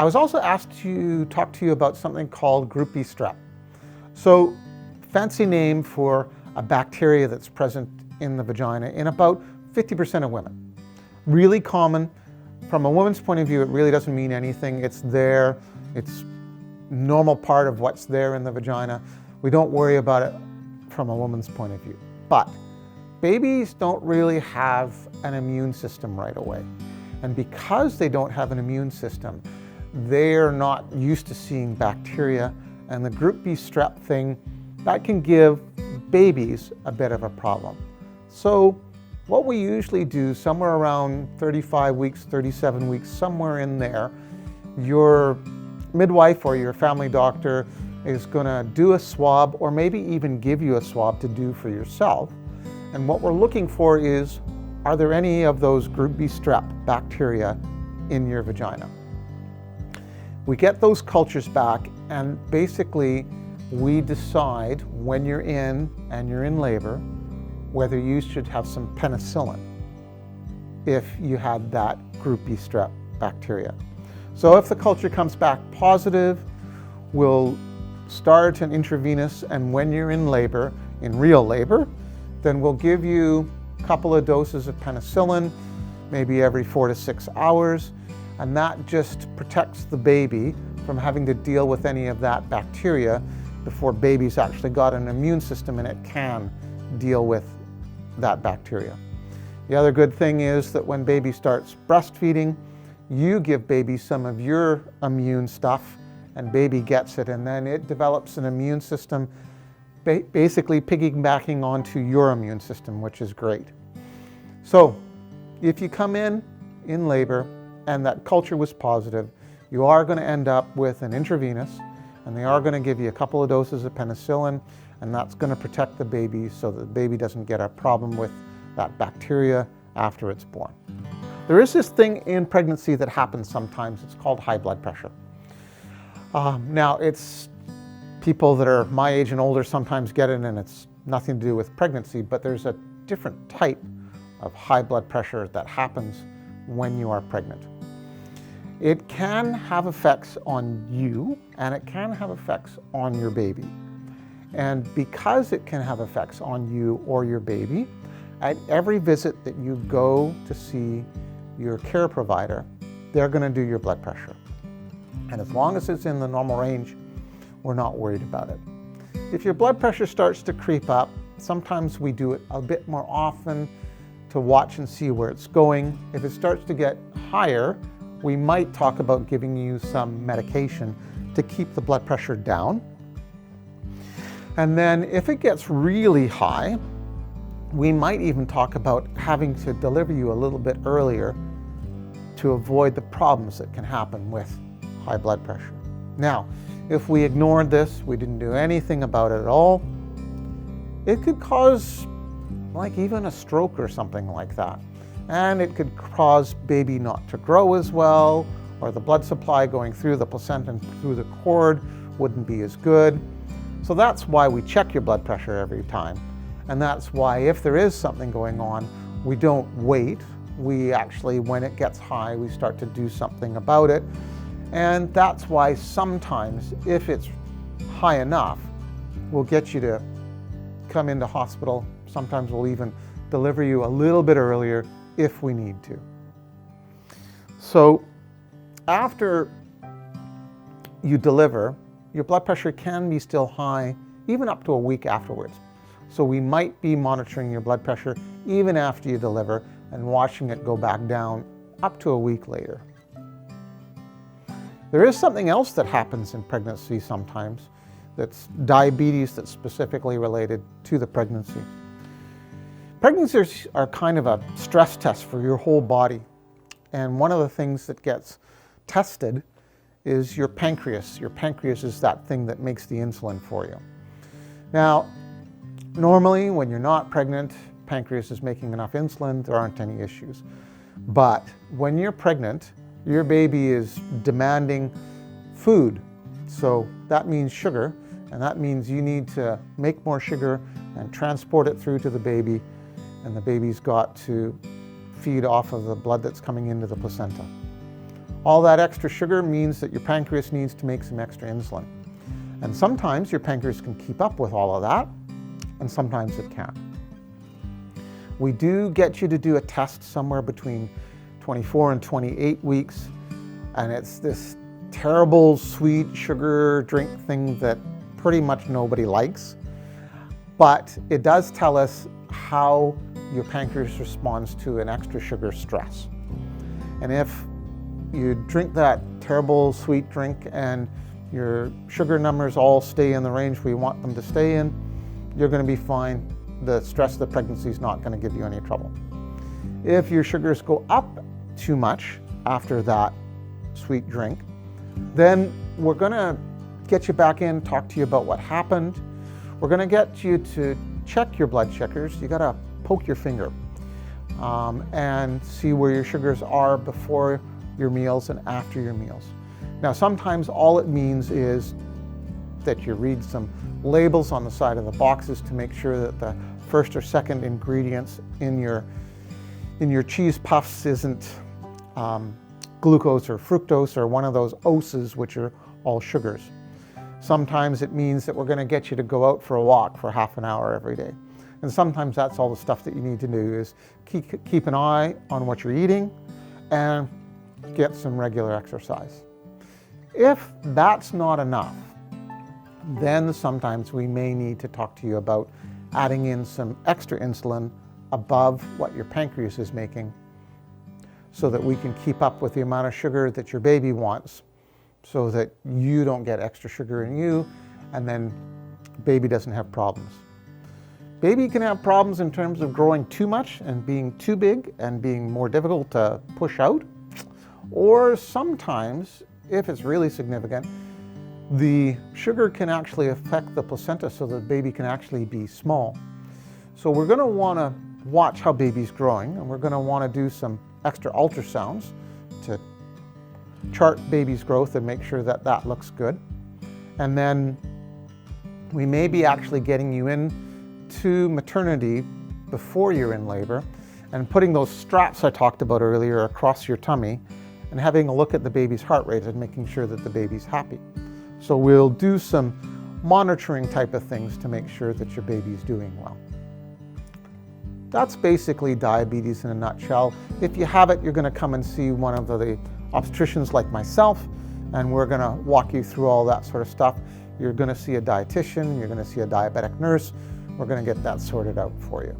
I was also asked to talk to you about something called Group B Strep. So, fancy name for a bacteria that's present in the vagina in about 50% of women. Really common. From a woman's point of view, it really doesn't mean anything. It's there. It's a normal part of what's there in the vagina. We don't worry about it from a woman's point of view. But babies don't really have an immune system right away. And because they don't have an immune system, they're not used to seeing bacteria. And the Group B Strep thing, that can give babies a bit of a problem. So what we usually do, somewhere around 35 weeks, 37 weeks, somewhere in there, your midwife or your family doctor is going to do a swab, or maybe even give you a swab to do for yourself. And what we're looking for is, are there any of those Group B Strep bacteria in your vagina? We get those cultures back, and basically we decide when you're in and you're in labor whether you should have some penicillin if you had that Group B Strep bacteria. So if the culture comes back positive, we'll start an intravenous, and when you're in labor, in real labor, then we'll give you a couple of doses of penicillin, maybe every 4 to 6 hours, and that just protects the baby from having to deal with any of that bacteria before baby's actually got an immune system and it can deal with that bacteria. The other good thing is that when baby starts breastfeeding, you give baby some of your immune stuff and baby gets it, and then it develops an immune system basically piggybacking onto your immune system, which is great. So if you come in labor and that culture was positive, you are going to end up with an intravenous, and they are going to give you a couple of doses of penicillin, and that's going to protect the baby so that the baby doesn't get a problem with that bacteria after it's born. There is this thing in pregnancy that happens sometimes. It's called high blood pressure. Now, it's people that are my age and older sometimes get it, and it's nothing to do with pregnancy, but there's a different type of high blood pressure that happens when you are pregnant. It can have effects on you, and it can have effects on your baby. And because it can have effects on you or your baby, at every visit that you go to see your care provider, they're going to do your blood pressure. And as long as it's in the normal range, we're not worried about it. If your blood pressure starts to creep up, sometimes we do it a bit more often to watch and see where it's going. If it starts to get higher, we might talk about giving you some medication to keep the blood pressure down. And then if it gets really high, we might even talk about having to deliver you a little bit earlier to avoid the problems that can happen with high blood pressure. Now, if we ignored this, we didn't do anything about it at all, it could cause like even a stroke or something like that. And it could cause baby not to grow as well, or the blood supply going through the placenta and through the cord wouldn't be as good. So that's why we check your blood pressure every time. And that's why if there is something going on, we don't wait. We actually, when it gets high, we start to do something about it. And that's why sometimes, if it's high enough, we'll get you to come into hospital. Sometimes we'll even deliver you a little bit earlier if we need to. So after you deliver, your blood pressure can be still high even up to a week afterwards. So we might be monitoring your blood pressure even after you deliver and watching it go back down up to a week later. There is something else that happens in pregnancy sometimes, that's diabetes that's specifically related to the pregnancy. Pregnancies are kind of a stress test for your whole body. And one of the things that gets tested is your pancreas. Your pancreas is that thing that makes the insulin for you. Now, normally when you're not pregnant, pancreas is making enough insulin, there aren't any issues. But when you're pregnant, your baby is demanding food. So that means sugar, and that means you need to make more sugar and transport it through to the baby, and the baby's got to feed off of the blood that's coming into the placenta. All that extra sugar means that your pancreas needs to make some extra insulin. And sometimes your pancreas can keep up with all of that, and sometimes it can't. We do get you to do a test somewhere between 24 and 28 weeks, and it's this terrible sweet sugar drink thing that pretty much nobody likes. But it does tell us how your pancreas responds to an extra sugar stress. And if you drink that terrible sweet drink and your sugar numbers all stay in the range we want them to stay in, you're going to be fine. The stress of the pregnancy is not going to give you any trouble. If your sugars go up too much after that sweet drink, then we're going to get you back in, talk to you about what happened. We're going to get you to check your blood sugars. You got to poke your finger and see where your sugars are before your meals and after your meals. Now, sometimes all it means is that you read some labels on the side of the boxes to make sure that the first or second ingredients in your cheese puffs isn't glucose or fructose or one of those oses, which are all sugars. Sometimes it means that we're going to get you to go out for a walk for half an hour every day. And sometimes that's all the stuff that you need to do is keep an eye on what you're eating and get some regular exercise. If that's not enough, then sometimes we may need to talk to you about adding in some extra insulin above what your pancreas is making so that we can keep up with the amount of sugar that your baby wants so that you don't get extra sugar in you and then baby doesn't have problems. Baby can have problems in terms of growing too much and being too big and being more difficult to push out, or sometimes, if it's really significant, the sugar can actually affect the placenta so the baby can actually be small. So we're going to want to watch how baby's growing, and we're going to want to do some extra ultrasounds to chart baby's growth and make sure that that looks good. And then we may be actually getting you in to maternity before you're in labor and putting those straps I talked about earlier across your tummy and having a look at the baby's heart rate and making sure that the baby's happy. So we'll do some monitoring type of things to make sure that your baby's doing well. That's basically diabetes in a nutshell. If you have it, you're going to come and see one of the obstetricians like myself, and we're going to walk you through all that sort of stuff. You're going to see a dietitian, you're going to see a diabetic nurse. We're going to get that sorted out for you.